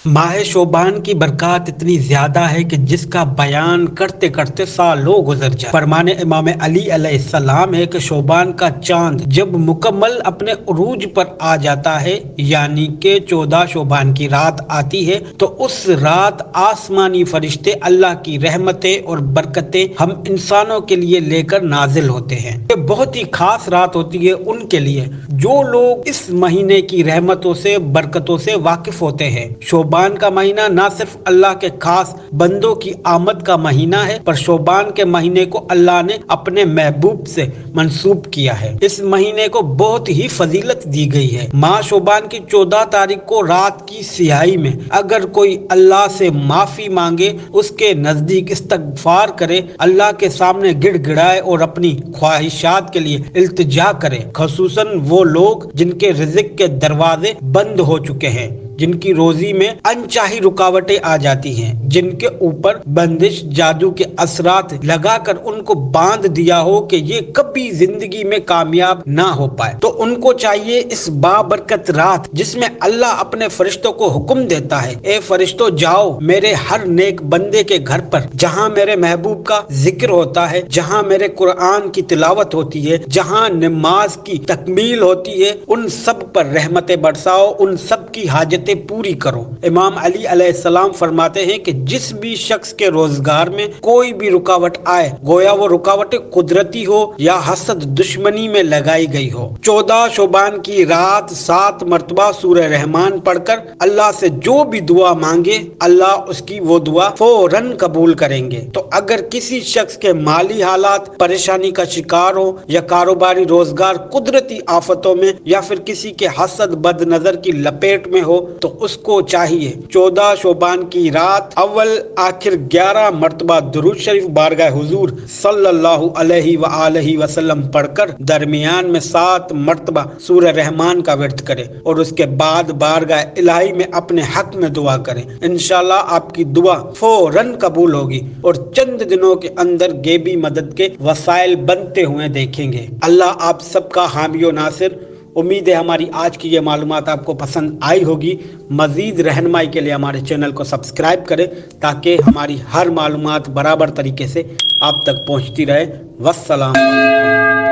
माह शोबान की बरकत इतनी ज्यादा है कि जिसका बयान करते करते सालों गुजर जाए। फरमाने इमाम अली अलैहिस्सलाम है कि शोबान का चांद जब मुकम्मल अपने उरूज पर आ जाता है, यानी कि 14 शोबान की रात आती है, तो उस रात आसमानी फरिश्ते अल्लाह की रहमतें और बरकतें हम इंसानों के लिए लेकर नाजिल होते हैं। ये बहुत ही खास रात होती है उनके लिए जो लोग इस महीने की रहमतों से, बरकतों से वाकिफ होते हैं। शोबान का महीना ना सिर्फ अल्लाह के खास बंदों की आमद का महीना है, पर शोबान के महीने को अल्लाह ने अपने महबूब से मंसूब किया है। इस महीने को बहुत ही फजीलत दी गई है। माह शोबान की 14 तारीख को रात की सियाही में अगर कोई अल्लाह से माफी मांगे, उसके नजदीक इस्तगफार करे, अल्लाह के सामने गिड़गिड़ाए और अपनी ख्वाहिशात के लिए इल्तिजा करे, खसूसन वो लोग जिनके रिज़्क़ के दरवाजे बंद हो चुके हैं, जिनकी रोजी में अनचाही रुकावटें आ जाती हैं, जिनके ऊपर बंदिश जादू के असरात लगाकर उनको बांध दिया हो कि ये कभी जिंदगी में कामयाब ना हो पाए, तो उनको चाहिए इस बाबरकत रात जिसमें अल्लाह अपने फरिश्तों को हुक्म देता है, ए फरिश्तों जाओ मेरे हर नेक बंदे के घर पर जहाँ मेरे महबूब का जिक्र होता है, जहाँ मेरे कुरान की तिलावत होती है, जहाँ नमाज की तकमील होती है, उन सब पर रहमतें बरसाओ, उन सब की हाजत पूरी करो। इमाम अली अलैहिस्सलाम फरमाते हैं कि जिस भी शख्स के रोजगार में कोई भी रुकावट आए, गोया वो रुकावट कुदरती हो या हसद दुश्मनी में लगाई गई हो, 14 शोबान की रात 7 मरतबा सूरह रहमान पढ़कर अल्लाह से जो भी दुआ मांगे, अल्लाह उसकी वो दुआ फौरन कबूल करेंगे। तो अगर किसी शख्स के माली हालात परेशानी का शिकार हो या कारोबारी रोजगार कुदरती आफतों में या फिर किसी के हसद बद नजर की लपेट में हो, तो उसको चाहिए 14 शोबान की रात अव्वल आखिर 11 मरतबा दुरूद शरीफ बारगाह हुजूर सल्लल्लाहु अलैहि व आलिहि वसल्लम पढ़कर दरमियान में 7 मरतबा सूरह रहमान का विर्द करे और उसके बाद बारगाह इलाही में अपने हक में दुआ करें। इंशाल्लाह आपकी दुआ फौरन कबूल होगी और चंद दिनों के अंदर गैबी मदद के वसाइल बनते हुए देखेंगे। अल्लाह आप सबका हामी और नासिर। उम्मीद है हमारी आज की ये मालूमात आपको पसंद आई होगी। मजीद रहनुमाई के लिए हमारे चैनल को सब्सक्राइब करें ताकि हमारी हर मालूमात बराबर तरीके से आप तक पहुंचती रहे। वस्सलाम।